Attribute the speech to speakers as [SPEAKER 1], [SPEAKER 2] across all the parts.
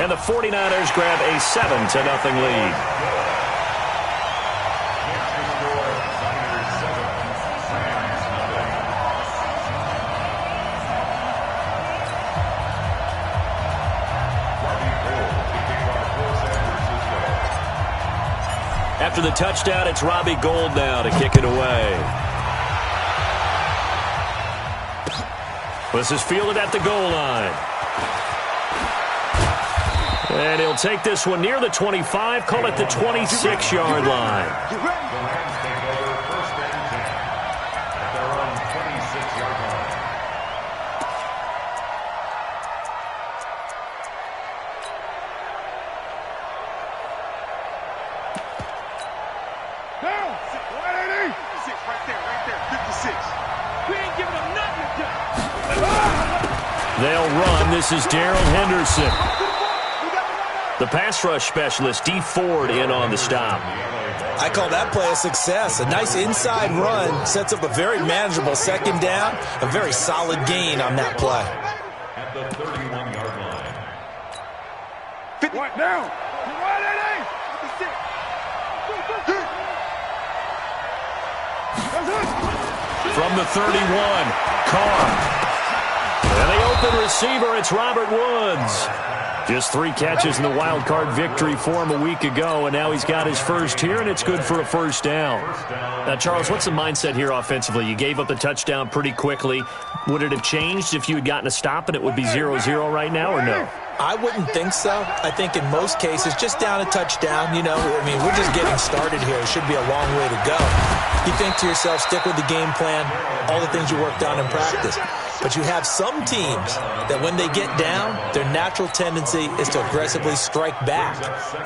[SPEAKER 1] And the 49ers grab a 7-0 lead. After the touchdown, it's Robbie Gould now to kick it away. This is fielded at the goal line. And he'll take this one near the 25, call it the 26-yard line. They'll run. This is Darrell Henderson. The pass rush specialist, D. Ford, in on the stop.
[SPEAKER 2] I call that play a success. A nice inside run sets up a very manageable second down. A very solid gain on that play.
[SPEAKER 3] At the 31-yard line.
[SPEAKER 4] 50 down.
[SPEAKER 1] From the 31, Carr. And the open receiver, it's Robert Woods. Just 3 catches in the wild card victory for him a week ago, and now he's got his first here, and it's good for a first down. Now, Charles, what's the mindset here offensively? You gave up the touchdown pretty quickly. Would it have changed if you had gotten a stop and it would be 0-0 right now, or no?
[SPEAKER 2] I wouldn't think so. I think in most cases, just down a touchdown, we're just getting started here. It should be a long way to go. You think to yourself, stick with the game plan, all the things you worked on in practice. But you have some teams that when they get down, their natural tendency is to aggressively strike back.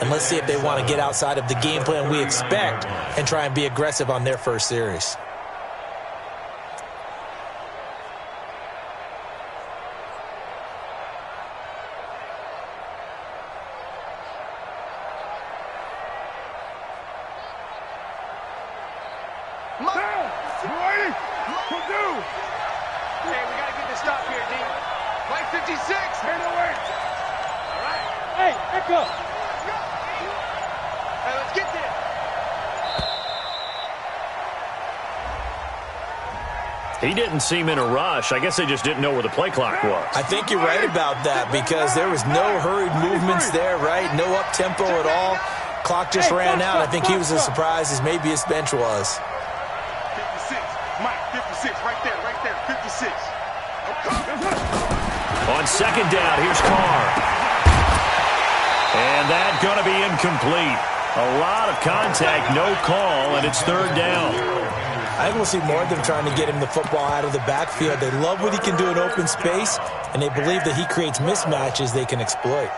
[SPEAKER 2] And let's see if they want to get outside of the game plan we expect and try and be aggressive on their first series.
[SPEAKER 1] He didn't seem in a rush. I guess they just didn't know where the play clock was.
[SPEAKER 2] I think you're right about that because there was no hurried movements there, right? No up-tempo at all. Clock just ran out. I think he was as surprised as maybe his bench was.
[SPEAKER 4] 56. Mike, 56. Right there. 56.
[SPEAKER 1] On second down, here's Carr. And that's going to be incomplete. A lot of contact, no call, and it's third down.
[SPEAKER 2] I think we'll see more of them trying to get him the football out of the backfield. They love what he can do in open space, and they believe that he creates mismatches they can exploit.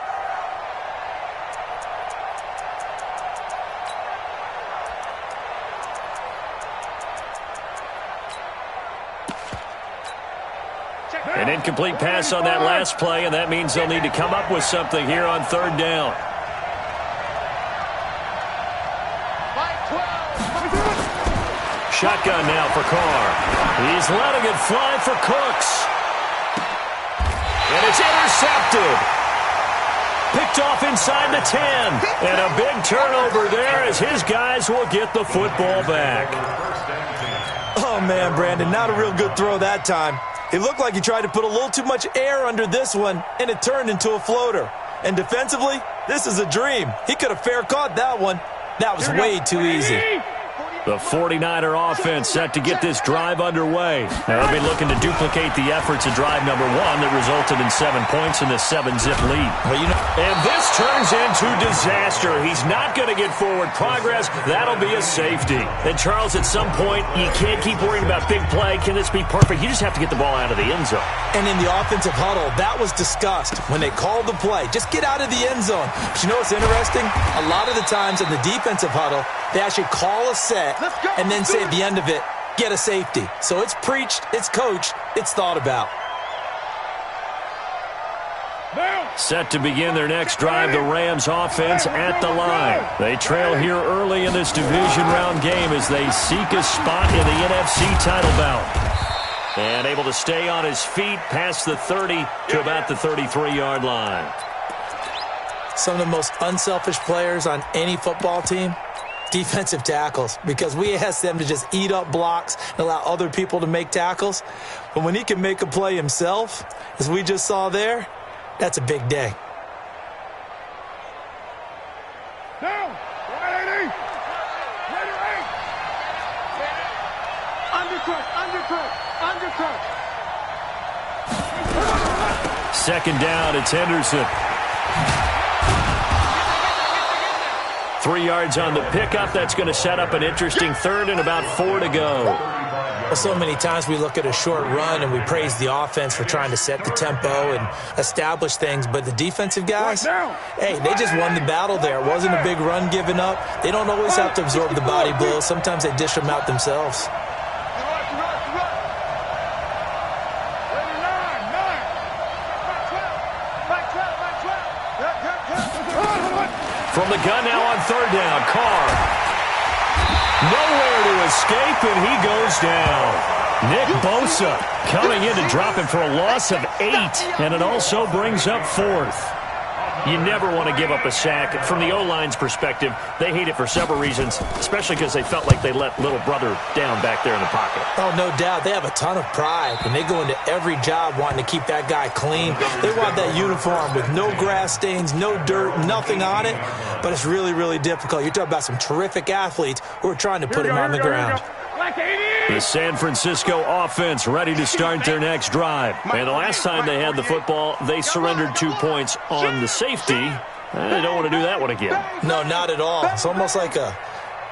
[SPEAKER 1] An incomplete pass on that last play, and that means they'll need to come up with something here on third down. Shotgun now for Carr. He's letting it fly for Cooks. And it's intercepted. Picked off inside the 10. And a big turnover there as his guys will get the football back.
[SPEAKER 2] Oh, man, Brandon, not a real good throw that time. It looked like he tried to put a little too much air under this one, and it turned into a floater. And defensively, this is a dream. He could have fair caught that one. That was way too easy.
[SPEAKER 1] The 49er offense set to get this drive underway. Now they'll be looking to duplicate the efforts of drive number 1 that resulted in 7 points in the 7-zip lead. And this turns into disaster. He's not going to get forward progress. That'll be a safety. And Charles, at some point, you can't keep worrying about big play. Can this be perfect? You just have to get the ball out of the end zone.
[SPEAKER 2] And in the offensive huddle, that was discussed when they called the play. Just get out of the end zone. But you know what's interesting? A lot of the times in the defensive huddle, they actually call a set and then say at the end of it, get a safety. So it's preached, it's coached, it's thought about.
[SPEAKER 1] Set to begin their next drive, the Rams offense at the line. They trail here early in this division round game as they seek a spot in the NFC title bout. And able to stay on his feet past the 30 to about the 33-yard line.
[SPEAKER 2] some of the most unselfish players on any football team? Defensive tackles, because we ask them to just eat up blocks and allow other people to make tackles. But when he can make a play himself, as we just saw there, that's a big day.
[SPEAKER 4] Down. 180. Ready, right. Undercut.
[SPEAKER 1] Second down, it's Henderson. 3 yards on the pickup. That's going to set up an interesting third and about 4 to go.
[SPEAKER 2] Well, so many times we look at a short run and we praise the offense for trying to set the tempo and establish things, but the defensive guys, hey, they just won the battle there. It wasn't a big run given up. They don't always have to absorb the body blows. Sometimes they dish them out themselves.
[SPEAKER 1] From the gun now on third down, Carr. Nowhere to escape, and he goes down. Nick Bosa coming in to drop him for a loss of 8, and it also brings up 4th. You never want to give up a sack. From the O-line's perspective, they hate it for several reasons, especially because they felt like they let little brother down back there in the pocket.
[SPEAKER 2] Oh, no doubt. They have a ton of pride, and they go into every job wanting to keep that guy clean. They want that uniform with no grass stains, no dirt, nothing on it, but it's really, really difficult. You're talking about some terrific athletes who are trying to put him on the ground.
[SPEAKER 1] The San Francisco offense ready to start their next drive. And the last time they had the football, they surrendered 2 points on the safety. They don't want to do that one again.
[SPEAKER 2] No, not at all. It's almost like a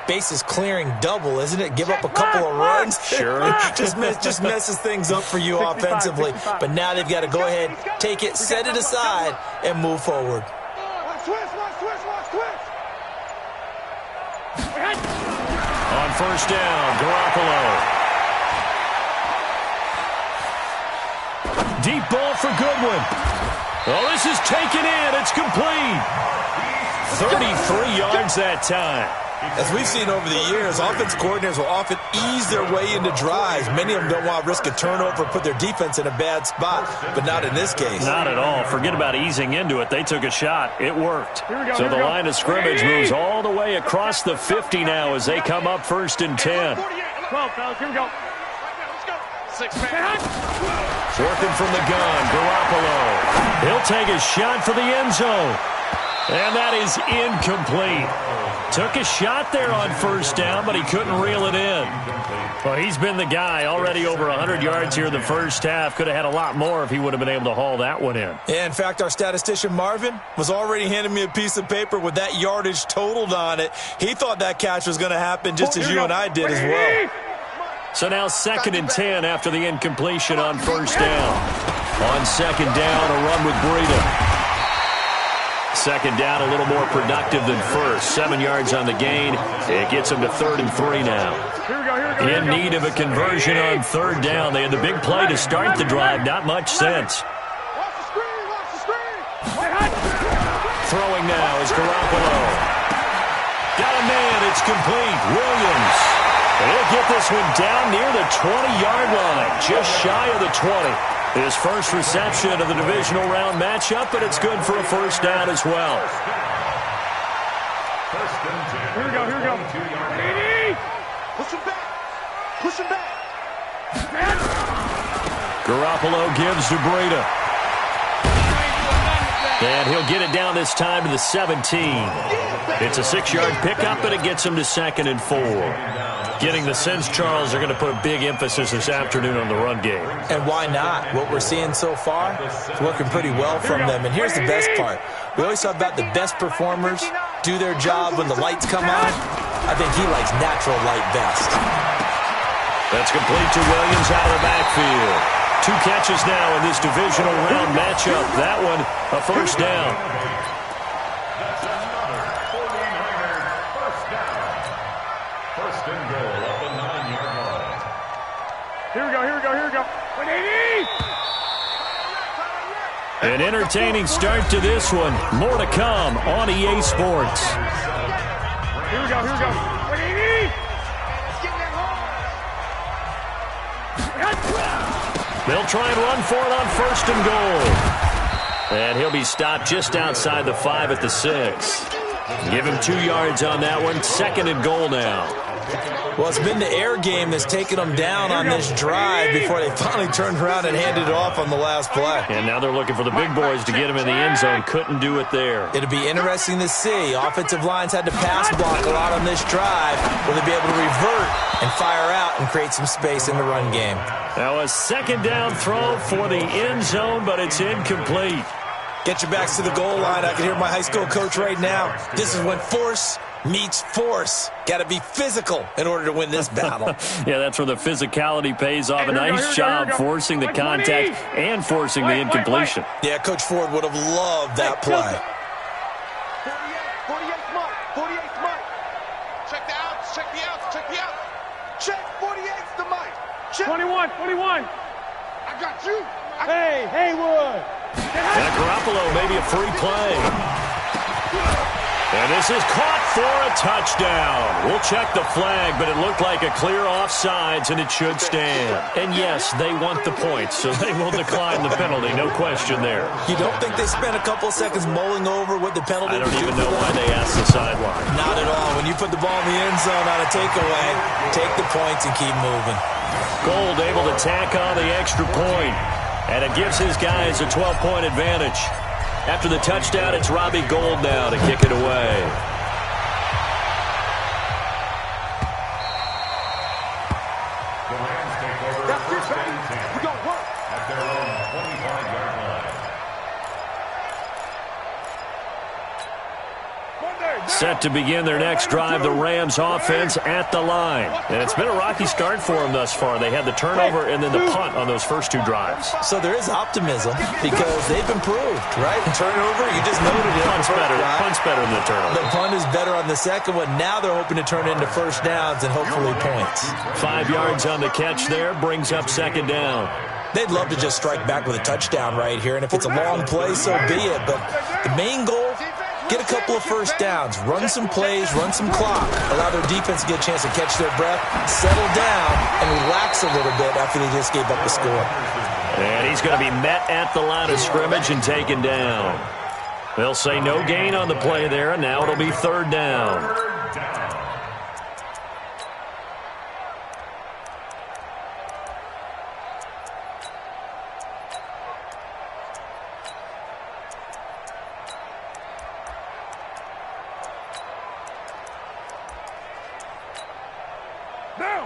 [SPEAKER 2] bases clearing double, isn't it? Give up a couple of runs.
[SPEAKER 1] Sure.
[SPEAKER 2] just messes things up for you offensively. But now they've got to go ahead, take it, set it aside, and move forward.
[SPEAKER 1] On first down, Garoppolo. Deep ball for Goodwin. Oh, this is taken in. It's complete. 33 yards that time.
[SPEAKER 2] As we've seen over the years, offense coordinators will often ease their way into drives. Many of them don't want to risk a turnover, put their defense in a bad spot, but not in this case.
[SPEAKER 1] Not at all. Forget about easing into it. They took a shot. It worked. So the line of scrimmage moves all the way across the 50 now as they come up first and 10.
[SPEAKER 4] 12, fellas. Here we go. Let's go. 6-man.
[SPEAKER 1] Working from the gun, Garoppolo. He'll take a shot for the end zone. And that is incomplete. Took a shot there on first down, but he couldn't reel it in. Well, he's been the guy. Already over 100 yards here in the first half. Could have had a lot more if he would have been able to haul that one in.
[SPEAKER 2] Yeah, in fact, our statistician Marvin was already handing me a piece of paper with that yardage totaled on it. He thought that catch was going to happen just as you and I did as well.
[SPEAKER 1] So now 2nd and 10 after the incompletion on first down. On second down, a run with Breida. Second down, a little more productive than first. 7 yards on the gain. It gets them to 3rd and 3 now. In need of a conversion on third down. They had the big play to start the drive. Not much sense. Throwing now is Garoppolo. Got a man. It's complete. Williams. He'll get this one down near the 20-yard line. Just shy of the 20. His first reception of the divisional round matchup, but it's good for a first down as well.
[SPEAKER 4] Here we go. Push him back.
[SPEAKER 1] Garoppolo gives to Breida. And he'll get it down this time to the 17. It's a 6-yard pickup, and it gets him to 2nd and 4. Getting the sense, Charles, are going to put a big emphasis this afternoon on the run game.
[SPEAKER 2] And why not? What we're seeing so far is working pretty well from them. And here's the best part. We always talk about the best performers do their job when the lights come on. I think he likes natural light best.
[SPEAKER 1] That's complete to Williams out of the backfield. 2 catches now in this divisional round matchup. That one, a first down.
[SPEAKER 4] Here we go. 180.
[SPEAKER 1] An entertaining start to this one. More to come on EA Sports.
[SPEAKER 4] Here we go. 180.
[SPEAKER 1] They'll try and run for it on 1st and goal. And he'll be stopped just outside the 5 at the 6. Give him 2 yards on that one. 2nd and goal now.
[SPEAKER 2] Well, it's been the air game that's taken them down on this drive before they finally turned around and handed it off on the last play.
[SPEAKER 1] And now they're looking for the big boys to get him in the end zone. Couldn't do it there.
[SPEAKER 2] It'll be interesting to see. Offensive lines had to pass block a lot on this drive. Will they be able to revert and fire out and create some space in the run game?
[SPEAKER 1] Now a 2nd down throw for the end zone, but it's incomplete.
[SPEAKER 2] Get your backs to the goal line. I can hear my high school coach right now. This is when force meets force. Got to be physical in order to win this battle.
[SPEAKER 1] Yeah, that's where the physicality pays off. A nice job forcing the contact and forcing the incompletion.
[SPEAKER 2] Yeah, Coach Ford would have loved that play.
[SPEAKER 4] 48 mark, 48 mark. Check the outs, check the outs, check the outs. Check 48's the mic. Check.
[SPEAKER 5] 21, 21.
[SPEAKER 4] I got you.
[SPEAKER 5] Hey, Haywood.
[SPEAKER 1] And Garoppolo, maybe a free play. And this is caught for a touchdown. We'll check the flag, but it looked like a clear offsides, and it should stand. And yes, they want the points, so they will decline the penalty. No question there.
[SPEAKER 2] You don't think they spent a couple of seconds mulling over what the penalty
[SPEAKER 1] I don't
[SPEAKER 2] would do
[SPEAKER 1] even
[SPEAKER 2] for
[SPEAKER 1] know
[SPEAKER 2] them?
[SPEAKER 1] why they asked the sideline.
[SPEAKER 2] Not at all. When you put the ball in the end zone on a takeaway, take the points and keep moving.
[SPEAKER 1] Gold able to tack on the extra point, and it gives his guys a 12-point advantage. After the touchdown, it's Robbie Gould now to kick it away.
[SPEAKER 4] That's it, baby. We're going to work.
[SPEAKER 3] At their own 25-yard line.
[SPEAKER 1] Set to begin their next drive, the Rams offense at the line. And it's been a rocky start for them thus far. They had the turnover and then the punt on those first 2 drives.
[SPEAKER 2] So there is optimism because they've improved, right? Turnover, you just noted it.
[SPEAKER 1] Punt's better. Punt's better than the turnover.
[SPEAKER 2] The punt is better on the second one. Now they're hoping to turn it into first downs and hopefully points.
[SPEAKER 1] 5 yards on the catch there, brings up 2nd down.
[SPEAKER 2] They'd love to just strike back with a touchdown right here, and if it's a long play, so be it. But the main goal, get a couple of first downs, run some plays, run some clock, allow their defense to get a chance to catch their breath, settle down, and relax a little bit after they just gave up the score.
[SPEAKER 1] And he's going to be met at the line of scrimmage and taken down. They'll say no gain on the play there, and now it'll be 3rd down.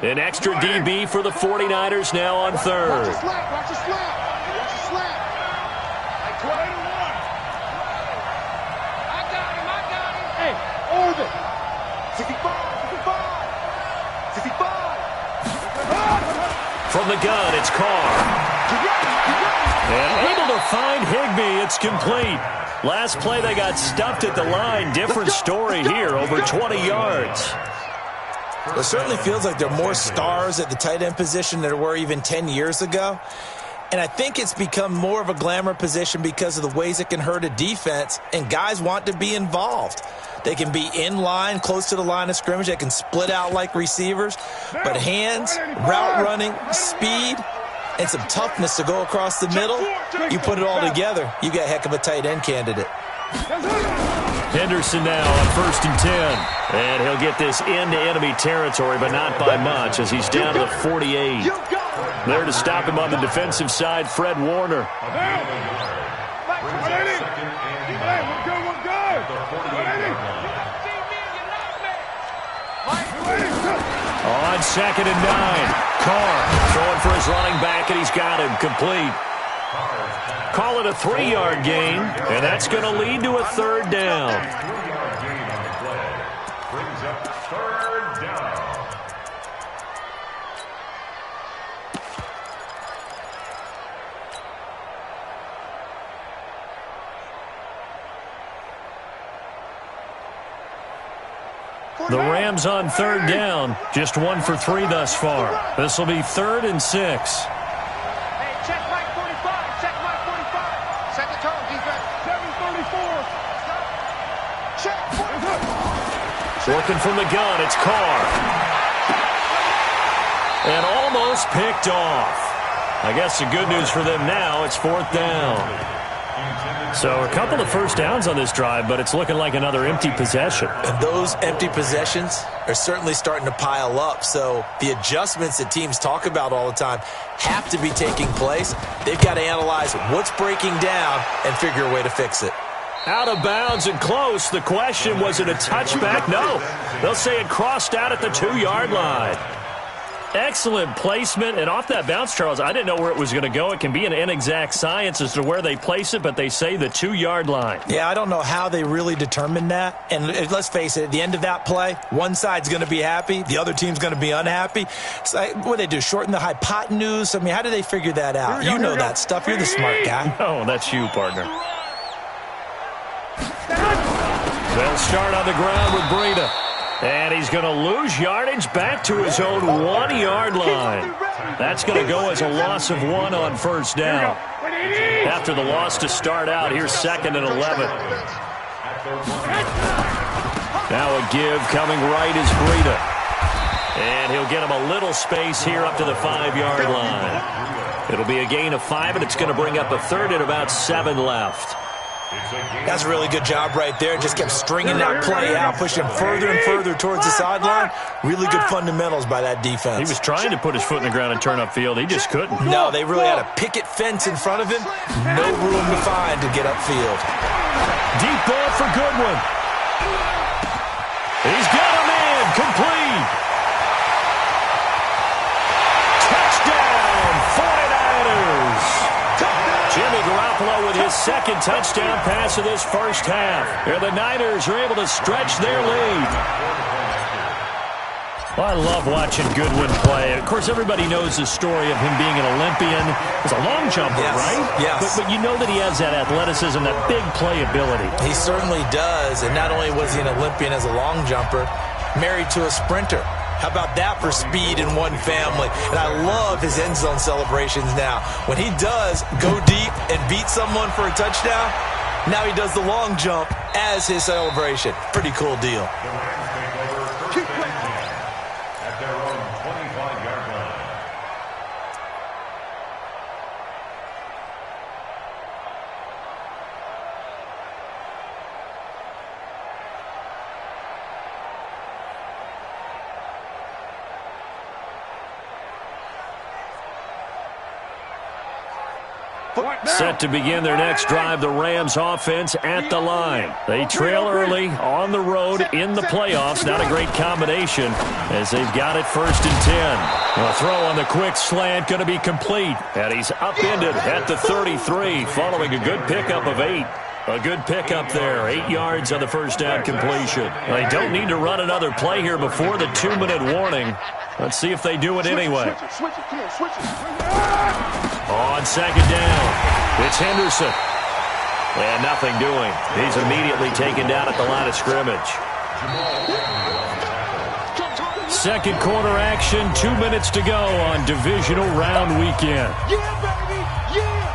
[SPEAKER 1] An extra DB for the 49ers now on 3rd.
[SPEAKER 4] Watch your slap, watch your slap. Watch your slap. Like 21. I got him.
[SPEAKER 5] Hey, hold it.
[SPEAKER 4] 65, 65, 65.
[SPEAKER 1] From the gun, it's Carr. And able to find Higbee. It's complete. Last play, they got stuffed at the line. Different story here, over 20 yards.
[SPEAKER 2] It certainly feels like there are more stars at the tight end position than there were even 10 years ago. And I think it's become more of a glamour position because of the ways it can hurt a defense, and guys want to be involved. They can be in line, close to the line of scrimmage. They can split out like receivers. But hands, route running, speed, and some toughness to go across the middle, you put it all together, you got a heck of a tight end candidate.
[SPEAKER 1] Henderson now on 1st and 10. And he'll get this into enemy territory, but not by much as he's down to the 48. There to stop him on the defensive side, Fred Warner. On 2nd and 9. Carr throwing for his running back, and he's got him complete. Call it a 3-yard gain, and that's going to lead to a 3rd down.
[SPEAKER 3] 3-yard gain on the play. Brings up 3rd down.
[SPEAKER 1] The Rams on 3rd down, just 1 for 3 thus far. This will be 3rd and 6.
[SPEAKER 5] Hey, check Mike 45. Check Mike 45.
[SPEAKER 4] Set the tone, defense.
[SPEAKER 5] 734.
[SPEAKER 4] Check.
[SPEAKER 1] Working from the gun, it's Carr. And almost picked off. I guess the good news for them now, it's 4th down. So a couple of first downs on this drive, but it's looking like another empty possession.
[SPEAKER 2] And those empty possessions are certainly starting to pile up. So the adjustments that teams talk about all the time have to be taking place. They've got to analyze what's breaking down and figure a way to fix it.
[SPEAKER 1] Out of bounds and close. The question, was it a touchback? No. They'll say it crossed out at the 2-yard line. Excellent placement, and off that bounce, Charles, I didn't know where it was going to go. It can be an inexact science as to where they place it, but they say the 2-yard line.
[SPEAKER 2] Yeah, I don't know how they really determined that. And let's face it, at the end of that play, one side's going to be happy, the other team's going to be unhappy. So what do they do, shorten the hypotenuse? I mean, how do they figure that out? You know that stuff. You're the smart guy.
[SPEAKER 1] Oh, that's you, partner. They'll start on the ground with Breida. And he's going to lose yardage back to his own 1-yard line. That's going to go as a loss of 1 on first down. After the loss to start out, here's 2nd and 11. Now a give coming right is Breida. And he'll get him a little space here up to the 5-yard line. It'll be a gain of 5, and it's going to bring up a 3rd and about 7 left.
[SPEAKER 2] That's a really good job right there. Just kept stringing that play out, pushing him further and further towards the sideline. Really good fundamentals by that defense.
[SPEAKER 1] He was trying to put his foot in the ground and turn upfield. He just couldn't.
[SPEAKER 2] No, they really had a picket fence in front of him. No room to find to get upfield.
[SPEAKER 1] Deep ball for Goodwin. He's got him in. Complete. Touchdown, 49ers. Jimmy Garoppolo with his 2nd touchdown pass of this first half. And the Niners are able to stretch their lead. Well, I love watching Goodwin play. Of course, everybody knows the story of him being an Olympian. He's a long jumper, right?
[SPEAKER 2] Yes.
[SPEAKER 1] But you know that he has that athleticism, that big playability.
[SPEAKER 2] He certainly does. And not only was he an Olympian as a long jumper, married to a sprinter. How about that for speed in one family? And I love his end zone celebrations now. When he does go deep and beat someone for a touchdown, now he does the long jump as his celebration. Pretty cool deal.
[SPEAKER 3] At their own 25-yard line.
[SPEAKER 1] Set to begin their next drive, the Rams offense at the line. They trail early on the road in the playoffs. Not a great combination as they've got it 1st and 10. A throw on the quick slant going to be complete. And he's upended at the 33 following a good pickup of 8. A good pickup there. 8 yards on the first down completion. They don't need to run another play here before the 2-minute warning. Let's see if they do it anyway. On 2nd down, it's Henderson. And nothing doing. He's immediately taken down at the line of scrimmage. 2nd quarter action, 2 minutes to go on divisional round weekend.
[SPEAKER 4] Yeah, baby! Yeah!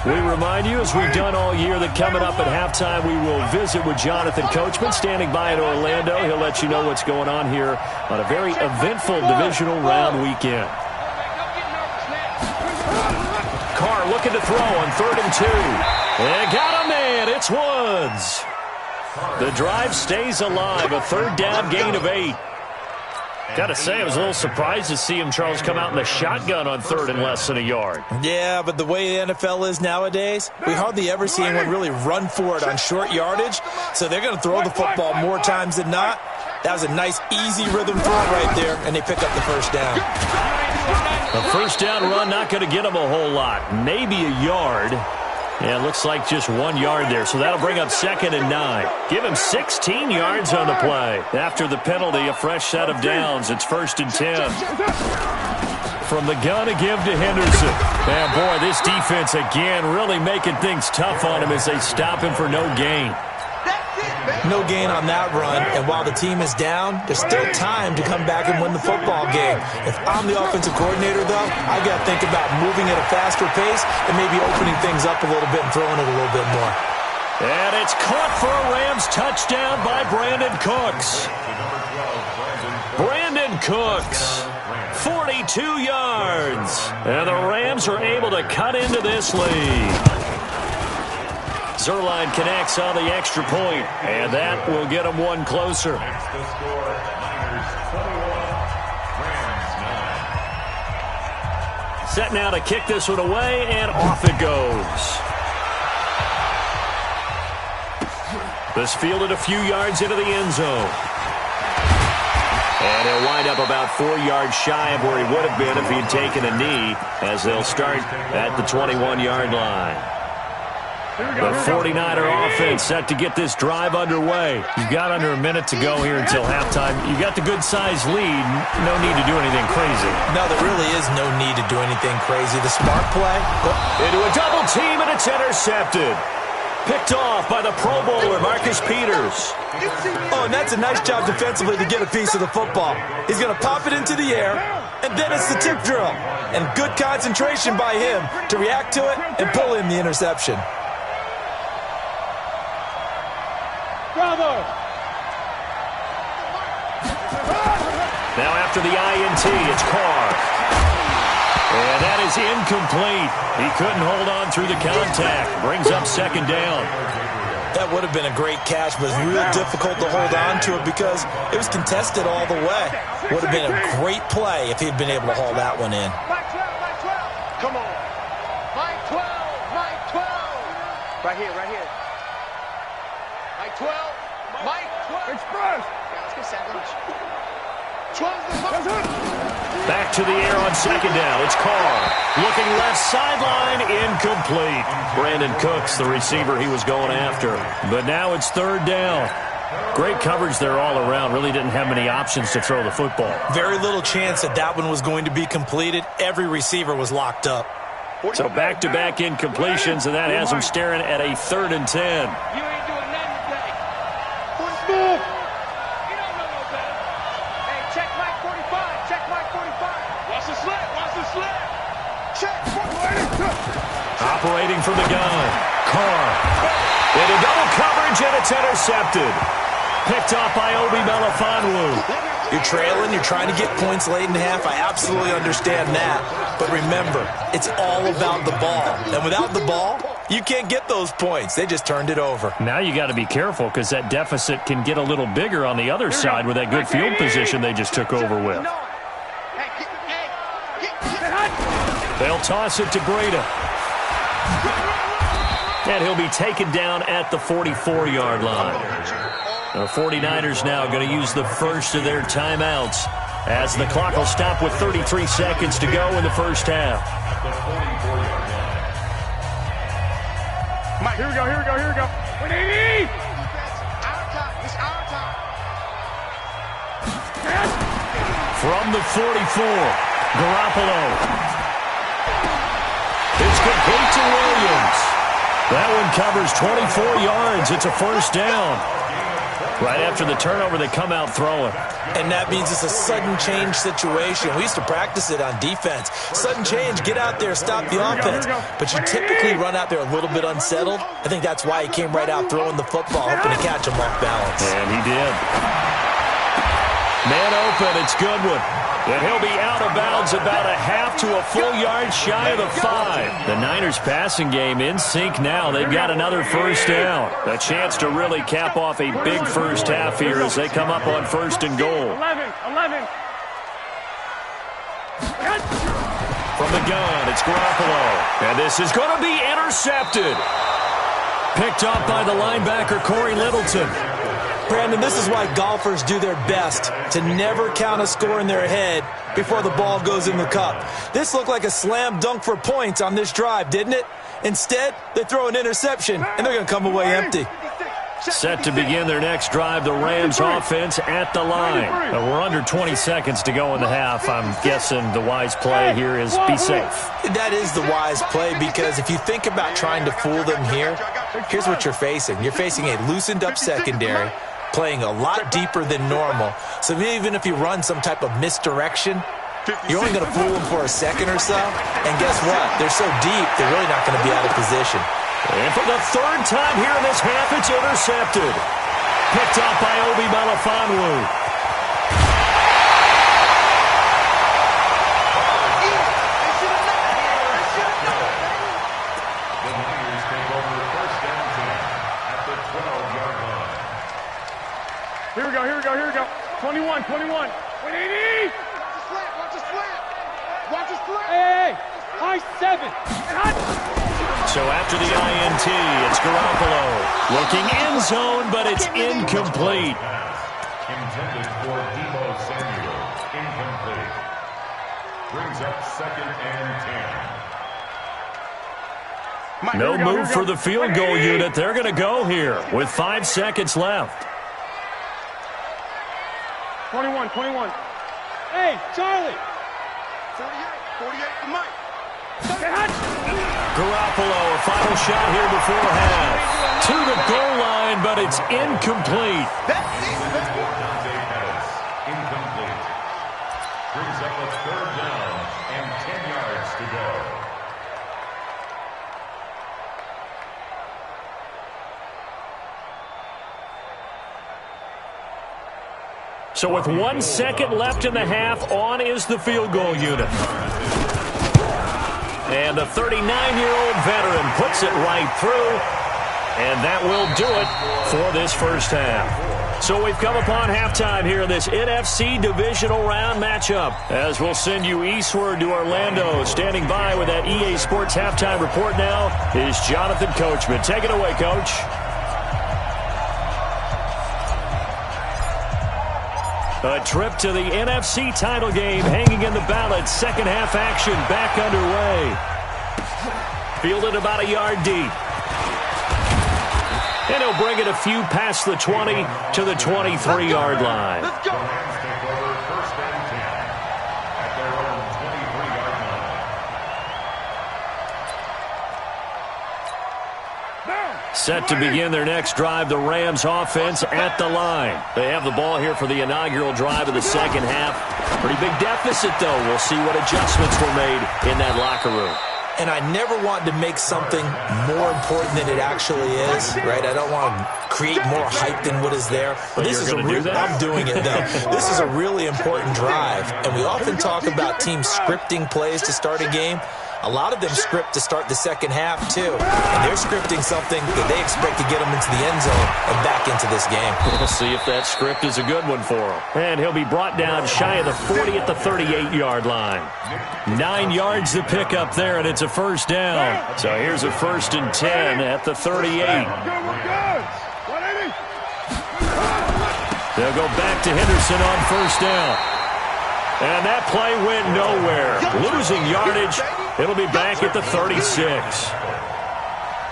[SPEAKER 1] We remind you, as we've done all year, that coming up at halftime, we will visit with Jonathan Coachman, standing by in Orlando. He'll let you know what's going on here on a very eventful divisional round weekend. Carr looking to throw on 3rd and 2. They got him in. It's Woods. The drive stays alive. A 3rd down gain of 8. Got to say, I was a little surprised to see him, Charles, come out in the shotgun on 3rd and less than a yard.
[SPEAKER 2] Yeah, but the way the NFL is nowadays, we hardly ever see anyone really run for it on short yardage. So they're going to throw the football more times than not. That was a nice, easy rhythm throw right there, and they pick up the first down.
[SPEAKER 1] A first down run not going to get him a whole lot. Maybe a yard. Yeah, it looks like just 1 yard there, so that'll bring up 2nd and 9. Give him 16 yards on the play. After the penalty, a fresh set of downs. It's 1st and 10. From the gun, a give to Henderson. And boy, this defense again really making things tough on him as they stop him for no gain.
[SPEAKER 2] No gain on that run, and while the team is down, there's still time to come back and win the football game. If I'm the offensive coordinator, though, I got to think about moving at a faster pace and maybe opening things up a little bit and throwing it a little bit more.
[SPEAKER 1] And it's caught for a Rams touchdown by Brandon Cooks. Brandon Cooks, 42 yards. And the Rams are able to cut into this lead. Zerline connects on the extra point, and that will get them one closer. Set now to kick this one away, and off it goes. This fielded a few yards into the end zone. And he'll wind up about 4 yards shy of where he would have been if he had taken a knee, as they'll start at the 21-yard line. The 49er offense set to get this drive underway.
[SPEAKER 6] You've got under a minute to go here until halftime. You've got the good-sized lead. No need to do anything crazy.
[SPEAKER 2] No, there really is no need to do anything crazy. The smart play.
[SPEAKER 1] Into a double team, and it's intercepted. Picked off by the Pro Bowler, Marcus Peters.
[SPEAKER 2] Oh, and that's a nice job defensively to get a piece of the football. He's going to pop it into the air, and then it's the tip drill. And good concentration by him to react to it and pull in the interception.
[SPEAKER 5] Bravo!
[SPEAKER 1] Now after the INT, it's Carr. And that is incomplete. He couldn't hold on through the contact. Brings up second down.
[SPEAKER 2] That would have been a great catch, but it's real difficult to hold on to it because it was contested all the way. Would have been a great play if he'd been able to haul that one in.
[SPEAKER 5] Mike 12, Mike 12. Come on. Mike 12, Mike 12. Right here, right here. Mike 12, Mike 12. Express. Yeah, let's get sandwich. 12 the
[SPEAKER 1] Back to the air on second down. It's Carr. Looking left sideline, incomplete. Brandon Cooks, the receiver he was going after. But now it's third down. Great coverage there all around. Really didn't have many options to throw the football.
[SPEAKER 2] Very little chance that that one was going to be completed. Every receiver was locked up.
[SPEAKER 1] So back-to-back incompletions, and that has him staring at a 3rd and 10.
[SPEAKER 5] You ain't doing nothing today. Move. You don't know no better. Hey, check Mike 45. Check Mike 45. Watch the slip. Watch the slip. Check 45.
[SPEAKER 1] Operating from the gun. Carr. Into double coverage, and it's intercepted. Picked off by Obi Melifonwu.
[SPEAKER 2] You're trailing, you're trying to get points late in half. I absolutely understand that. But remember, it's all about the ball. And without the ball, you can't get those points. They just turned it over.
[SPEAKER 6] Now you got to be careful because that deficit can get a little bigger on the other side with that good field position they just took over with.
[SPEAKER 1] They'll toss it to Breda. And he'll be taken down at the 44-yard line. The 49ers now going to use the first of their timeouts as the clock will stop with 33 seconds to go in the first half.
[SPEAKER 5] Mike, here we go, here we go, here we go. We need our time. It's our time.
[SPEAKER 1] From the 44, Garoppolo. It's complete to Williams. That one covers 24 yards. It's a first down. Right after the turnover, they come out throwing.
[SPEAKER 2] And that means it's a sudden change situation. We used to practice it on defense. Sudden change, get out there, stop the offense. But you typically run out there a little bit unsettled. I think that's why he came right out throwing the football, hoping to catch him off balance.
[SPEAKER 1] And he did. Man open, it's Goodwin. And he'll be out of bounds about a half to a full yard shy of the 5. The Niners passing game in sync now. They've got another first down. A chance to really cap off a big first half here as they come up on 1st and goal.
[SPEAKER 5] 11.
[SPEAKER 1] From the gun, it's Garoppolo. And this is going to be intercepted. Picked off by the linebacker, Corey Littleton.
[SPEAKER 2] Brandon, this is why golfers do their best to never count a score in their head before the ball goes in the cup. This looked like a slam dunk for points on this drive, didn't it? Instead, they throw an interception, and they're going to come away empty.
[SPEAKER 1] Set to begin their next drive, the Rams offense at the line. We're under 20 seconds to go in the half. I'm guessing the wise play here is be safe.
[SPEAKER 2] That is the wise play because if you think about trying to fool them here, here's what you're facing. You're facing a loosened-up secondary, playing a lot deeper than normal. So even if you run some type of misdirection, you're only going to fool them for a second or so. And guess what? They're so deep, they're really not going to be out of position.
[SPEAKER 1] And for the third time here in this half, it's intercepted. Picked up by Obi Melifonwu.
[SPEAKER 7] Here we go. 21. 180.
[SPEAKER 4] Watch the slant.
[SPEAKER 7] Hey, high 7.
[SPEAKER 1] So after the INT, it's Garoppolo. Looking end zone, but it's incomplete.
[SPEAKER 3] Intended for Deebo Samuel. Incomplete. Brings up 2nd and 10.
[SPEAKER 1] No move for the field goal unit. They're going to go here with 5 seconds left.
[SPEAKER 7] 21. Hey, Charlie.
[SPEAKER 4] 48 to Mike.
[SPEAKER 1] Garoppolo, a final shot here before half. To the goal line, but it's incomplete.
[SPEAKER 3] Incomplete. Brings up a 3rd down and 10 yards to go.
[SPEAKER 1] So with 1 second left in the half, on is the field goal unit. And the 39-year-old veteran puts it right through. And that will do it for this first half. So we've come upon halftime here in this NFC divisional round matchup. As we'll send you eastward to Orlando. Standing by with that EA Sports halftime report now is Jonathan Coachman. Take it away, Coach. A trip to the NFC title game hanging in the balance. Second half action back underway. Fielded about a yard deep. And he'll bring it a few past the 20 to the 23-yard line.
[SPEAKER 3] Let's go. The Rams take over 1st and 10 at their own 23-yard line.
[SPEAKER 1] Set to begin their next drive, the Rams offense at the line. They have the ball here for the inaugural drive of the second half. Pretty big deficit, though. We'll see what adjustments were made in that locker room.
[SPEAKER 2] And I never want to make something more important than it actually is, right? I don't want to create more hype than what is there. But this is I'm doing it, though. This is a really important drive. And we often talk about teams scripting plays to start a game. A lot of them script to start the second half, too. And they're scripting something that they expect to get them into the end zone and back into this game.
[SPEAKER 1] We'll see if that script is a good one for him. And he'll be brought down shy of the 40 at the 38-yard line. 9 yards to pick up there, and it's a first down. So here's a 1st and 10 at the 38. They'll go back to Henderson on first down. And that play went nowhere. Losing yardage. It'll be back at the 36.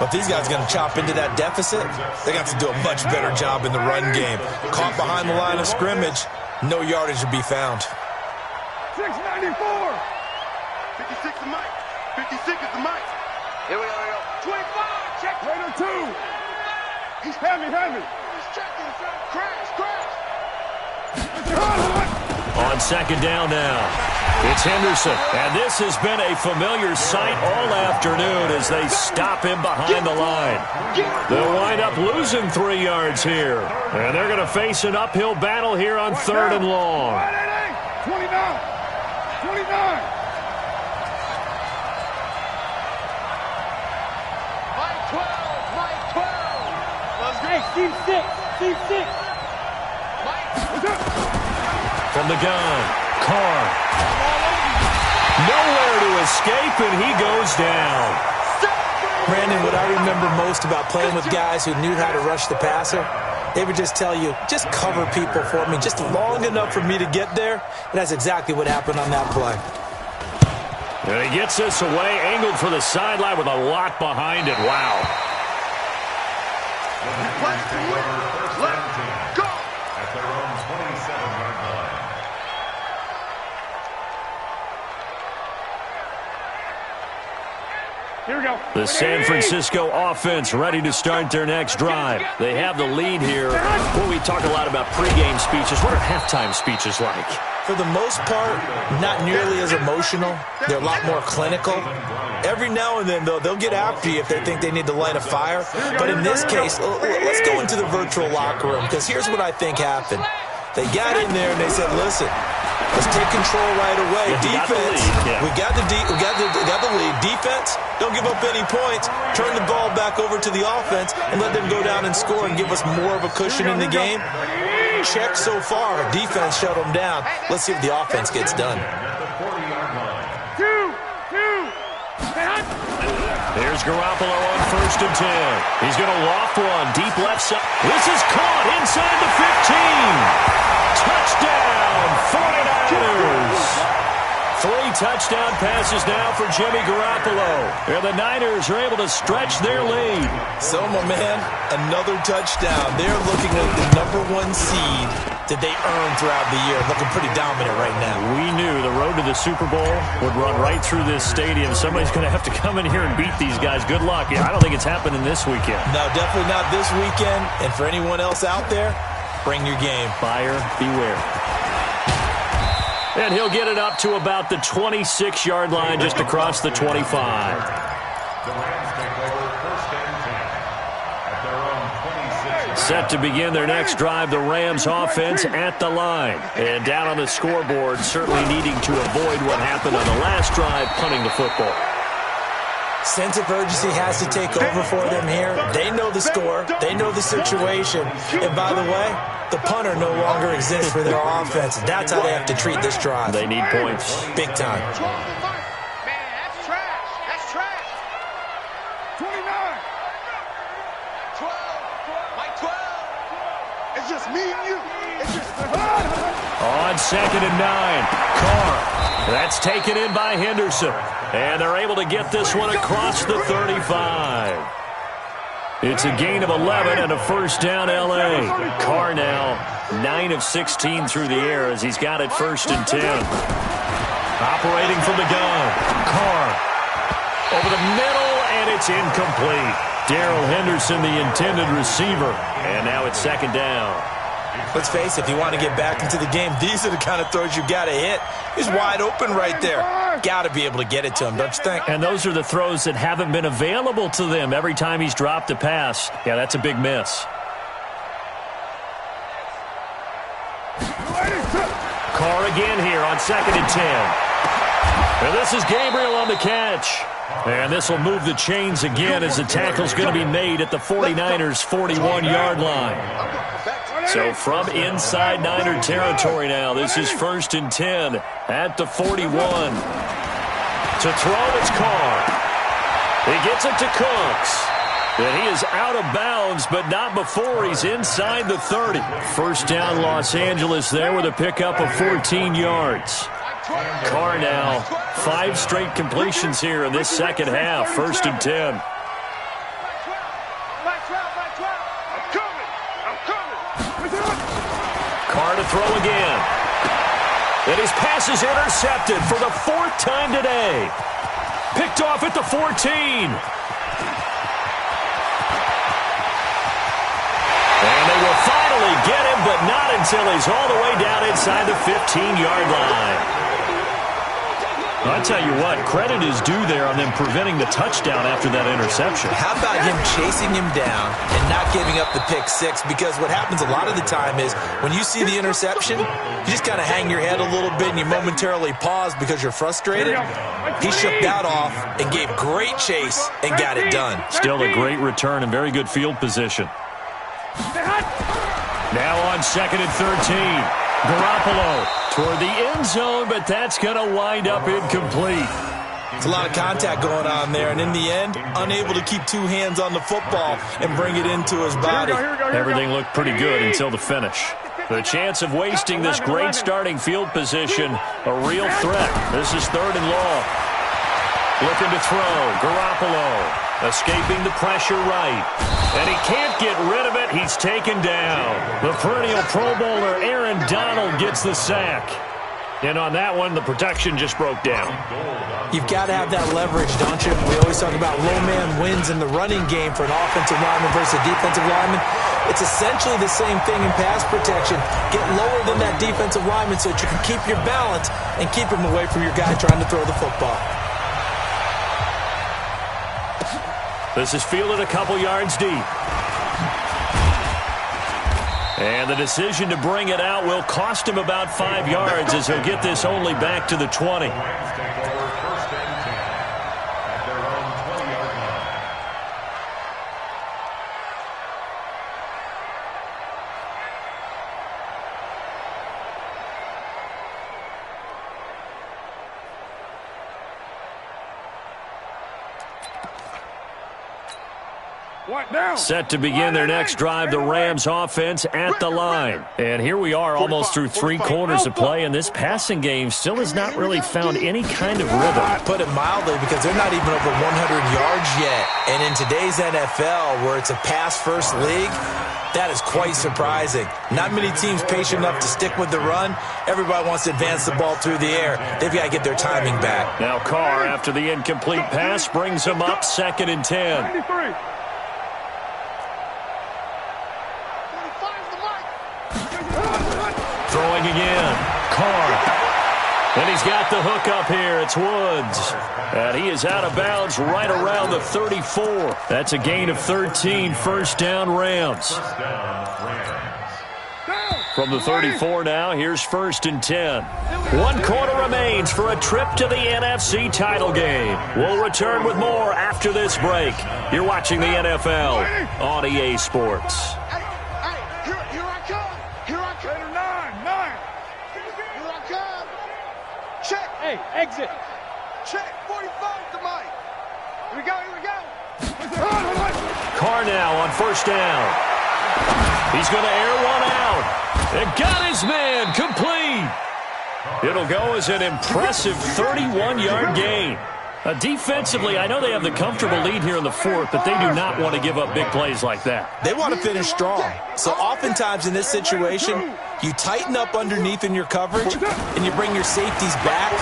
[SPEAKER 2] But these guys are going to chop into that deficit. They got to do a much better job in the run game. Caught behind the line of scrimmage, no yardage to be found.
[SPEAKER 7] 694.
[SPEAKER 4] 56 to Mike. 56 is the Mike.
[SPEAKER 5] Here we go.
[SPEAKER 7] 25. Check. Raider 2. He's heavy.
[SPEAKER 4] He's checking. Crash.
[SPEAKER 1] On second down now, it's Henderson. And this has been a familiar sight all afternoon as they stop him behind the line. They'll wind up losing 3 yards here. And they're going to face an uphill battle here on 3rd and long.
[SPEAKER 7] 29.
[SPEAKER 5] Mike 12.
[SPEAKER 7] Hey, Steve 6.
[SPEAKER 1] From the gun, Carr. Nowhere to escape, and he goes down.
[SPEAKER 2] Brandon, what I remember most about playing with guys who knew how to rush the passer, they would just tell you, just cover people for me, just long enough for me to get there. And that's exactly what happened on that play.
[SPEAKER 1] And he gets this away, angled for the sideline with a lot behind it. Wow.
[SPEAKER 4] Let's go.
[SPEAKER 3] At their own 27-yard line.
[SPEAKER 7] Here we go.
[SPEAKER 1] The San Francisco offense ready to start their next drive. They have the lead here. Well, we talk a lot about pregame speeches. What are halftime speeches like?
[SPEAKER 2] For the most part, not nearly as emotional. They're a lot more clinical. Every now and then, though, they'll get after you if they think they need to light a fire. But in this case, let's go into the virtual locker room, because here's what I think happened. They got in there and they said, listen, let's take control right away. Defense, we got the lead. Defense, don't give up any points. Turn the ball back over to the offense and let them go down and score and give us more of a cushion in the game. Check so far. Defense shut them down. Let's see if the offense gets done.
[SPEAKER 1] Here's Garoppolo on 1st and 10. He's going to loft one deep left side. This is caught inside the 15. Touchdown, 49ers. 3 touchdown passes now for Jimmy Garoppolo. And the Niners are able to stretch their lead.
[SPEAKER 2] So, my man, another touchdown. They're looking at the #1 seed that they earned throughout the year. Looking pretty dominant right now.
[SPEAKER 1] We knew the road to the Super Bowl would run right through this stadium. Somebody's going to have to come in here and beat these guys. Good luck. I don't think it's happening this weekend.
[SPEAKER 2] No, definitely not this weekend. And for anyone else out there, bring your game.
[SPEAKER 1] Buyer beware. And he'll get it up to about the 26-yard line, just across the 25.
[SPEAKER 3] The Rams take over 1st and 10 at their own 26.
[SPEAKER 1] Set to begin their next drive, the Rams offense at the line. And down on the scoreboard, certainly needing to avoid what happened on the last drive, punting the football.
[SPEAKER 2] Sense of urgency has to take over for them here. They know the score. They know the situation. And by the way, the punter no longer exists for their offense. That's how they have to treat this drive.
[SPEAKER 1] They need points.
[SPEAKER 2] Big time.
[SPEAKER 5] Man, that's trash. That's trash.
[SPEAKER 7] 29.
[SPEAKER 5] 12. Mike 12.
[SPEAKER 4] It's just me and you. It's just
[SPEAKER 1] On 2nd and 9, Carr. That's taken in by Henderson. And they're able to get this one across the 35. It's a gain of 11 and a 1st down, L.A. Carr now 9 of 16 through the air as he's got it 1st and 10. Operating from the gun. Carr over the middle, and it's incomplete. Darrell Henderson, the intended receiver. And now it's 2nd down.
[SPEAKER 2] Let's face it, if you want to get back into the game, these are the kind of throws you got to hit. He's wide open right there. Got to be able to get it to him, don't you think?
[SPEAKER 1] And those are the throws that haven't been available to them every time he's dropped a pass. Yeah, that's a big miss. Carr again here on 2nd and 10. And this is Gabriel on the catch. And this will move the chains again as the tackle's going to be made at the 49ers' 41-yard line. So from inside Niner territory now, this is 1st and 10 at the 41. To throw, it's Carr. He gets it to Cooks. And he is out of bounds, but not before he's inside the 30. 1st down, Los Angeles there with a pickup of 14 yards. Carr now 5 straight completions here in this second half. 1st and 10. Carr to throw again. And his pass is intercepted for the 4th time today. Picked off at the 14. And they will finally get him, but not until he's all the way down inside the 15-yard line. I'll tell you what, credit is due there on them preventing the touchdown after that interception.
[SPEAKER 2] How about him chasing him down and not giving up the pick 6? Because what happens a lot of the time is when you see the interception, you just kind of hang your head a little bit and you momentarily pause because you're frustrated. He shook that off and gave great chase and got it done.
[SPEAKER 1] Still a great return and very good field position. Now on 2nd and 13. Garoppolo toward the end zone, but that's going to wind up incomplete.
[SPEAKER 2] It's a lot of contact going on there, and in the end, unable to keep 2 hands on the football and bring it into his body.
[SPEAKER 1] Everything looked pretty good until the finish. The chance of wasting this great starting field position, a real threat. This is 3rd and long. Looking to throw. Garoppolo escaping the pressure right. And he can't get rid of it. He's taken down. The perennial Pro Bowler Aaron Donald gets the sack. And on that one, the protection just broke down.
[SPEAKER 2] You've got to have that leverage, don't you? We always talk about low man wins in the running game for an offensive lineman versus a defensive lineman. It's essentially the same thing in pass protection. Get lower than that defensive lineman so that you can keep your balance and keep him away from your guy trying to throw the football.
[SPEAKER 1] This is fielded a couple yards deep. And the decision to bring it out will cost him about 5 yards as he'll get this only back to the 20. Set to begin their next drive, the Rams offense at the line. And here we are almost through 3 quarters of play, and this passing game still has not really found any kind of rhythm.
[SPEAKER 2] Put it mildly, because they're not even over 100 yards yet. And in today's NFL, where it's a pass-first league, that is quite surprising. Not many teams patient enough to stick with the run. Everybody wants to advance the ball through the air. They've got to get their timing back.
[SPEAKER 1] Now Carr, after the incomplete pass, brings him up 2nd and 10. Throwing again. Carr. And he's got the hook up here. It's Woods. And he is out of bounds right around the 34. That's a gain of 13. First down, Rams. From the 34 now, here's 1st and 10. 1 quarter remains for a trip to the NFC title game. We'll return with more after this break. You're watching the NFL on EA Sports.
[SPEAKER 5] Hey, exit.
[SPEAKER 4] Check, 45 to Mike.
[SPEAKER 5] Here we go, here we go.
[SPEAKER 1] Carr now on 1st down. He's going to air one out. And got his man complete. It'll go as an impressive 31-yard gain. Defensively, I know they have the comfortable lead here in the 4th, but they do not want to give up big plays like that.
[SPEAKER 2] They want to finish strong. So oftentimes in this situation, you tighten up underneath in your coverage, and you bring your safeties back.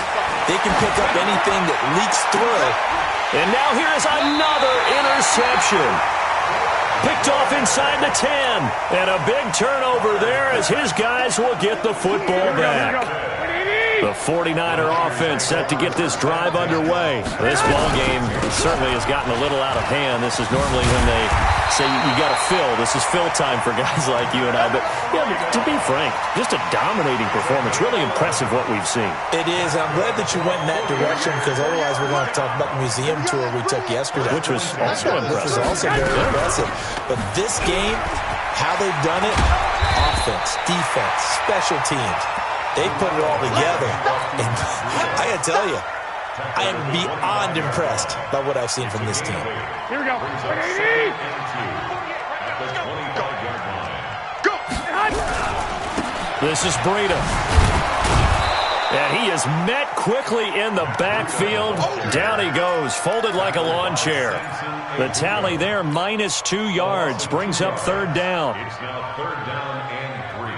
[SPEAKER 2] They can pick up anything that leaks through.
[SPEAKER 1] And now here's another interception. Picked off inside the 10. And a big turnover there as his guys will get the football back. The 49er offense set to get this drive underway. This ball game certainly has gotten a little out of hand. This is normally when they say you got to fill. This is fill time for guys like you and I. But yeah, to be frank, just a dominating performance. Really impressive what we've seen.
[SPEAKER 2] It is. I'm glad that you went in that direction, because otherwise we're going to talk about the museum tour we took yesterday.
[SPEAKER 1] Which was also impressive.
[SPEAKER 2] Which was also very impressive. But this game, how they've done it, offense, defense, special teams, they put it all together. And I got to tell you, I am beyond impressed by what I've seen from this team.
[SPEAKER 7] Here we go.
[SPEAKER 1] This is Breida. And he is met quickly in the backfield. Down he goes, folded like a lawn chair. The tally there, -2 yards, brings up 3rd down.
[SPEAKER 3] It's now 3rd down and 3.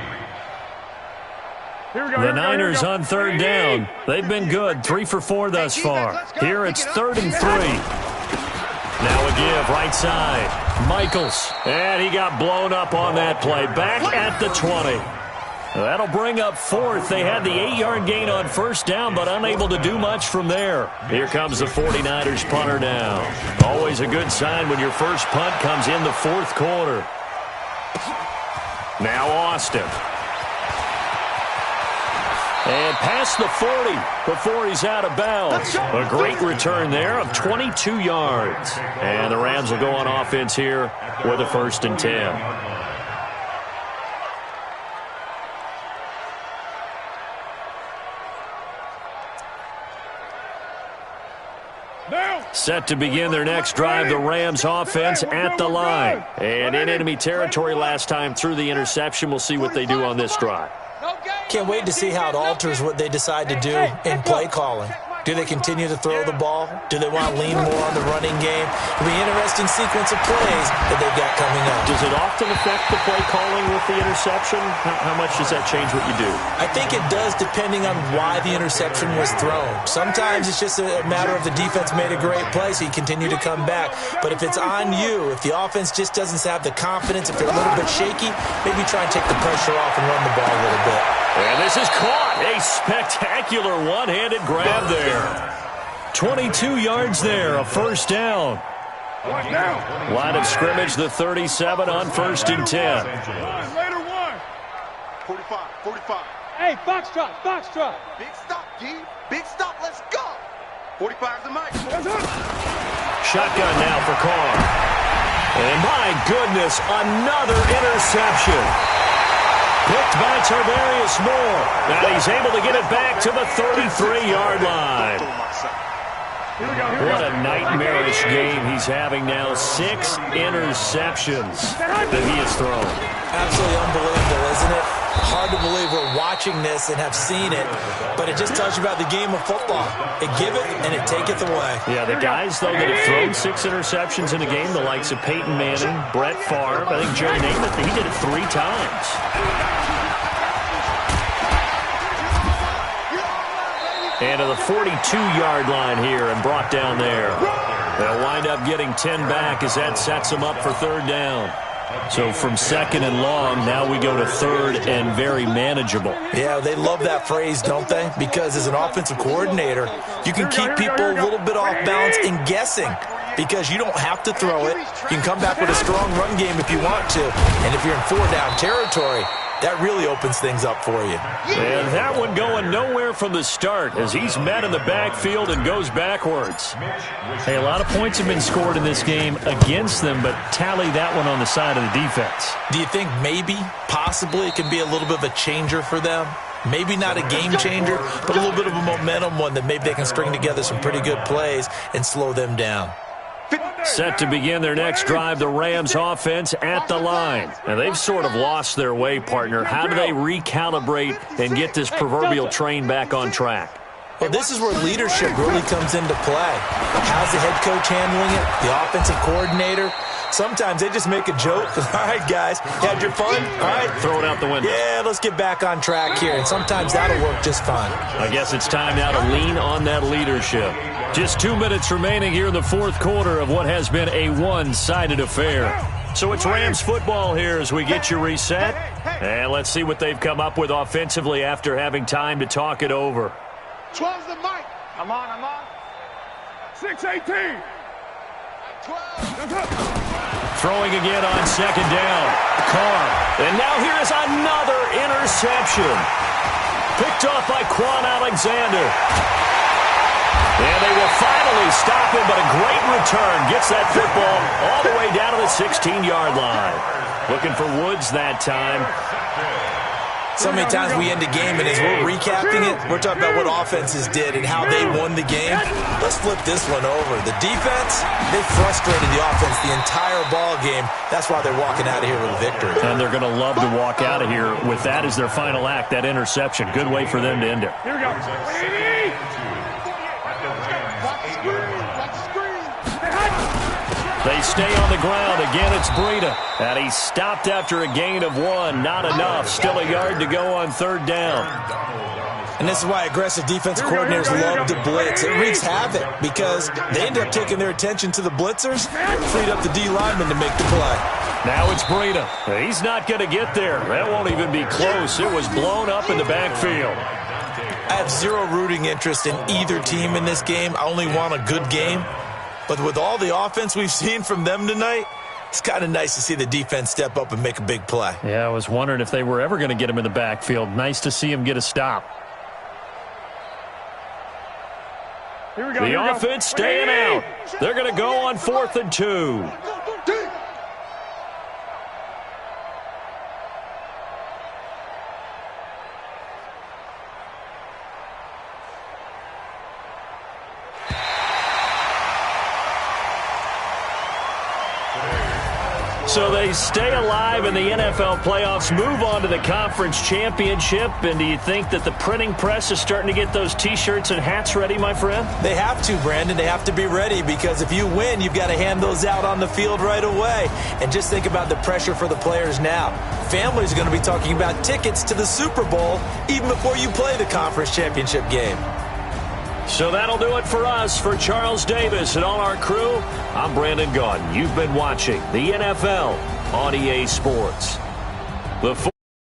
[SPEAKER 1] The Niners on 3rd down. They've been good, 3 for 4 thus far. Here it's 3rd and 3. Now a give, right side. Michaels. And he got blown up on that play. Back at the 20. That'll bring up 4th. They had the 8-yard gain on 1st down, but unable to do much from there. Here comes the 49ers punter down. Always a good sign when your first punt comes in the 4th quarter. Now Austin. And past the 40 before he's out of bounds. A great return there of 22 yards. And the Rams will go on offense here with a 1st and 10. Set to begin their next drive, the Rams offense at the line. And in enemy territory last time through the interception. We'll see what they do on this drive.
[SPEAKER 2] Can't wait to see how it alters what they decide to do in play calling. Do they continue to throw the ball? Do they want to lean more on the running game? It'll be an interesting sequence of plays that they've got coming up.
[SPEAKER 1] Does it often affect the play calling with the interception? How much does that change what you do?
[SPEAKER 2] I think it does, depending on why the interception was thrown. Sometimes it's just a matter of the defense made a great play, so you continue to come back. But if it's on you, if the offense just doesn't have the confidence, if they're a little bit shaky, maybe try and take the pressure off and run the ball a little bit.
[SPEAKER 1] And this is caught. A spectacular one-handed grab there. 22 yards there, a first down. Line of scrimmage, the 37 on 1st and 10.
[SPEAKER 7] Later one.
[SPEAKER 4] 45, 45.
[SPEAKER 7] Hey, foxtrot, foxtrot.
[SPEAKER 4] Big stop, G. Big stop, let's go. 45's the mic.
[SPEAKER 1] Shotgun now for Carr. And my goodness, another interception. Picked by Tarvarius Moore. Now he's able to get it back to the 33-yard line. What a nightmarish game he's having now. 6 interceptions that he has thrown.
[SPEAKER 2] Absolutely unbelievable, isn't it? Hard to believe we're watching this and have seen it, but it just tells you about the game of football. It giveth and it taketh away.
[SPEAKER 1] Yeah, the guys, though, that have thrown 6 interceptions in a game, the likes of Peyton Manning, Brett Favre, I think Joe Namath, he did it 3 times. And to the 42-yard line here and brought down there. They'll wind up getting 10 back as that sets them up for 3rd down. So from 2nd and long, now we go to 3rd and very manageable.
[SPEAKER 2] Yeah, they love that phrase, don't they? Because as an offensive coordinator, you can keep people a little bit off balance and guessing because you don't have to throw it. You can come back with a strong run game if you want to. And if you're in 4-down territory, that really opens things up for you.
[SPEAKER 1] And that one going nowhere from the start as he's met in the backfield and goes backwards.
[SPEAKER 6] Hey, a lot of points have been scored in this game against them, but tally that one on the side of the defense.
[SPEAKER 2] Do you think maybe, possibly, it can be a little bit of a changer for them? Maybe not a game changer, but a little bit of a momentum one that maybe they can string together some pretty good plays and slow them down.
[SPEAKER 1] Set to begin their next drive, the Rams offense at the line. Now, they've sort of lost their way, partner. How do they recalibrate and get this proverbial train back on track?
[SPEAKER 2] Well, this is where leadership really comes into play. How's the head coach handling it? The offensive coordinator? Sometimes they just make a joke. All right, guys, you had your fun? All right.
[SPEAKER 1] Throw it out the window.
[SPEAKER 2] Yeah, let's get back on track here. And sometimes that'll work just fine.
[SPEAKER 1] I guess it's time now to lean on that leadership. Just 2 minutes remaining here in the 4th quarter of what has been a one-sided affair. So it's Rams football here as we get you reset. And let's see what they've come up with offensively after having time to talk it over.
[SPEAKER 4] 12's the mic.
[SPEAKER 5] I'm on.
[SPEAKER 7] 6-18.
[SPEAKER 4] 12.
[SPEAKER 1] Throwing again on 2nd down. Carr. And now here is another interception. Picked off by Quan Alexander. And they will finally stop him, but a great return. Gets that football all the way down to the 16-yard line. Looking for Woods that time.
[SPEAKER 2] So many times we end a game, and as we're recapping it, we're talking about what offenses did and how they won the game. Let's flip this one over. The defense, they frustrated the offense the entire ball game. That's why they're walking out of here with a victory.
[SPEAKER 6] And they're going to love to walk out of here with that as their final act, that interception. Good way for them to end it.
[SPEAKER 7] Here we go.
[SPEAKER 1] They stay on the ground. Again, it's Breida. And he stopped after a gain of 1. Not enough. Still a yard to go on 3rd down.
[SPEAKER 2] And this is why aggressive defensive coordinators love to blitz. It wreaks havoc because they end up taking their attention to the blitzers, freed up the D lineman to make the play.
[SPEAKER 1] Now it's Breida. He's not going to get there. That won't even be close. It was blown up in the backfield.
[SPEAKER 2] I have zero rooting interest in either team in this game. I only want a good game. But with all the offense we've seen from them tonight, it's kind of nice to see the defense step up and make a big play.
[SPEAKER 6] Yeah, I was wondering if they were ever going to get him in the backfield. Nice to see him get a stop.
[SPEAKER 7] Here we go.
[SPEAKER 1] The offense staying out. They're going to go on 4th and 2. So they stay alive in the NFL playoffs, move on to the conference championship, and do you think that the printing press is starting to get those T-shirts and hats ready, my friend?
[SPEAKER 2] They have to, Brandon. They have to be ready because if you win, you've got to hand those out on the field right away. And just think about the pressure for the players now. Families are going to be talking about tickets to the Super Bowl even before you play the conference championship game.
[SPEAKER 1] So that'll do it for us. For Charles Davis and all our crew, I'm Brandon Gaudin. You've been watching the NFL on EA Sports.